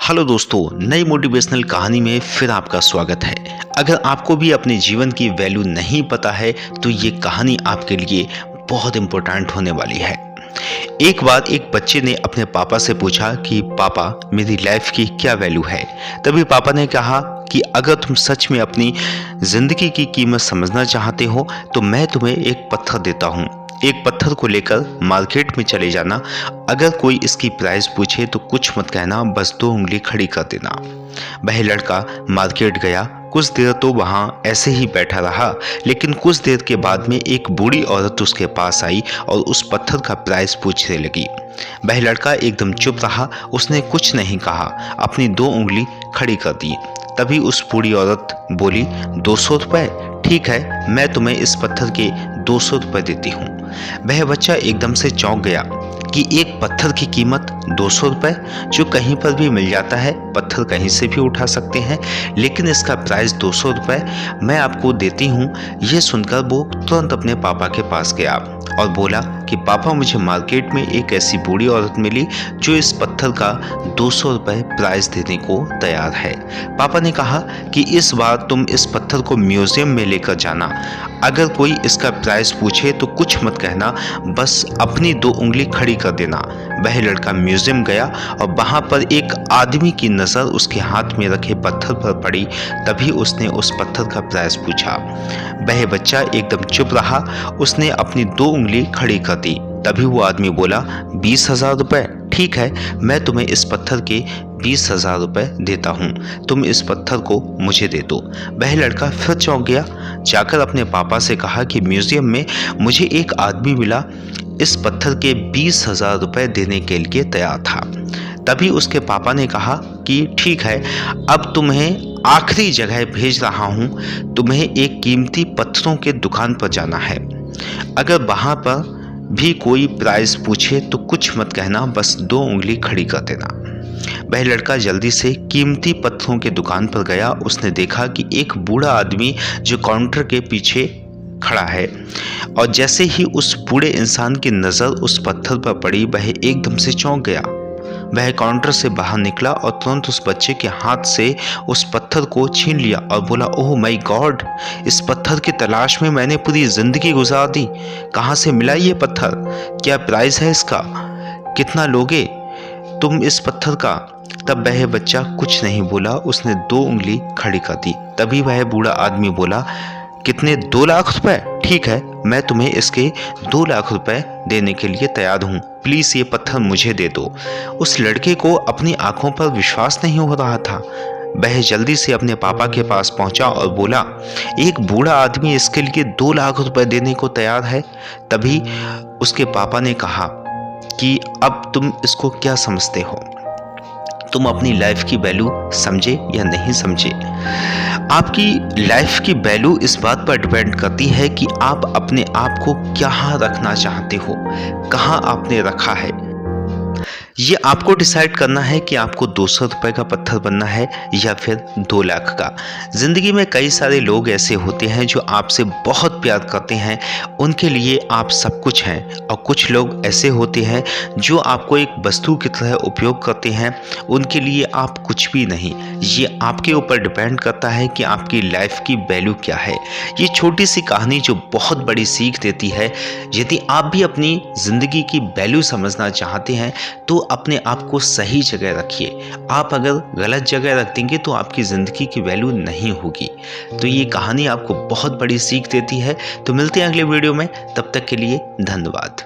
Hello दोस्तों, नई motivational कहानी में फिर आपका स्वागत है। अगर आपको भी अपने जीवन की वैल्यू नहीं पता है तो ये कहानी आपके लिए बहुत इम्पोर्टेंट होने वाली है। एक बार एक बच्चे ने अपने पापा से पूछा कि पापा, मेरी लाइफ की क्या वैल्यू है। तभी पापा ने कहा कि अगर तुम सच में अपनी जिंदगी की कीमत समझना चाहते हो तो मैं तुम्हें एक पत्थर देता हूँ। एक पत्थर को लेकर मार्केट में चले जाना। अगर कोई इसकी प्राइस पूछे तो कुछ मत कहना, बस 2 उंगली खड़ी कर देना। वह लड़का मार्केट गया। कुछ देर तो वहां ऐसे ही बैठा रहा, लेकिन कुछ देर के बाद में एक बूढ़ी औरत उसके पास आई और उस पत्थर का प्राइस पूछने लगी। वह लड़का एकदम चुप रहा, उसने कुछ नहीं कहा, अपनी 2 उंगली खड़ी कर दी। तभी उस बूढ़ी औरत बोली, 200 रुपये? ठीक है, मैं तुम्हें इस पत्थर के 200 रुपये देती हूँ। वह बच्चा एकदम से चौंक गया कि एक पत्थर की कीमत 200 रुपये, जो कहीं पर भी मिल जाता है, पत्थर कहीं से भी उठा सकते हैं, लेकिन इसका प्राइस 200 रुपये मैं आपको देती हूँ। ये सुनकर वो तुरंत अपने पापा के पास गया और बोला कि पापा, मुझे मार्केट में एक ऐसी बूढ़ी औरत मिली जो इस पत्थर का 200 रुपये प्राइस देने को तैयार है। पापा ने कहा कि इस बार तुम इस पत्थर को म्यूजियम में लेकर जाना। अगर कोई इसका प्राइस पूछे तो कुछ मत कहना, बस अपनी 2 उंगली खड़ी कर देना। वह लड़का म्यूजियम गया और वहां पर एक आदमी की नज़र उसके हाथ में रखे पत्थर पर पड़ी। तभी उसने उस पत्थर का प्राइस पूछा। वह बच्चा एकदम चुप रहा, उसने अपनी 2 उंगली खड़ी कर दी। तभी वो आदमी बोला, 20,000 रुपये? ठीक है, मैं तुम्हें इस पत्थर के 20,000 रुपये देता हूँ। तुम इस पत्थर को मुझे दे दो। वह लड़का फिर चौंक गया, जाकर अपने पापा से कहा कि म्यूजियम में मुझे एक आदमी मिला, इस पत्थर के 20,000 रुपये देने के लिए तैयार था। तभी उसके पापा ने कहा कि ठीक है, अब तुम्हें आखिरी जगह भेज रहा हूँ। तुम्हें एक कीमती पत्थरों के दुकान पर जाना है। अगर वहाँ पर भी कोई प्राइस पूछे तो कुछ मत कहना, बस 2 उंगली खड़ी कर देना। वह लड़का जल्दी से कीमती पत्थरों के दुकान पर गया। उसने देखा कि एक बूढ़ा आदमी जो काउंटर के पीछे खड़ा है, और जैसे ही उस बूढ़े इंसान की नज़र उस पत्थर पर पड़ी, वह एकदम से चौंक गया। वह काउंटर से बाहर निकला और तुरंत उस बच्चे के हाथ से उस पत्थर को छीन लिया और बोला, ओह माय गॉड, इस पत्थर की तलाश में मैंने पूरी जिंदगी गुजार दी। कहाँ से मिला ये पत्थर? क्या प्राइस है इसका? कितना लोगे तुम इस पत्थर का? तब वह बच्चा कुछ नहीं बोला, उसने 2 उंगली खड़ी कर दी। तभी वह बूढ़ा आदमी बोला, कितने? 2 लाख रुपए? ठीक है, मैं तुम्हें इसके 2 लाख रुपए देने के लिए तैयार हूँ। प्लीज़ ये पत्थर मुझे दे दो। उस लड़के को अपनी आंखों पर विश्वास नहीं हो रहा था। वह जल्दी से अपने पापा के पास पहुंचा और बोला, एक बूढ़ा आदमी इसके लिए 2 लाख रुपए देने को तैयार है। तभी उसके पापा ने कहा कि अब तुम इसको क्या समझते हो? तुम अपनी लाइफ की वैल्यू समझे या नहीं समझे? आपकी लाइफ की वैल्यू इस बात पर डिपेंड करती है कि आप अपने आप को कहाँ रखना चाहते हो, कहाँ आपने रखा है। ये आपको डिसाइड करना है कि आपको 200 रुपये का पत्थर बनना है या फिर 2 लाख का। ज़िंदगी में कई सारे लोग ऐसे होते हैं जो आपसे बहुत प्यार करते हैं, उनके लिए आप सब कुछ हैं, और कुछ लोग ऐसे होते हैं जो आपको एक वस्तु की तरह उपयोग करते हैं, उनके लिए आप कुछ भी नहीं। ये आपके ऊपर डिपेंड करता है कि आपकी लाइफ की वैल्यू क्या है। ये छोटी सी कहानी जो बहुत बड़ी सीख देती है। यदि आप भी अपनी ज़िंदगी की वैल्यू समझना चाहते हैं तो अपने आप को सही जगह रखिए। आप अगर गलत जगह रख देंगे तो आपकी ज़िंदगी की वैल्यू नहीं होगी। तो ये कहानी आपको बहुत बड़ी सीख देती है। तो मिलते हैं अगले वीडियो में, तब तक के लिए धन्यवाद।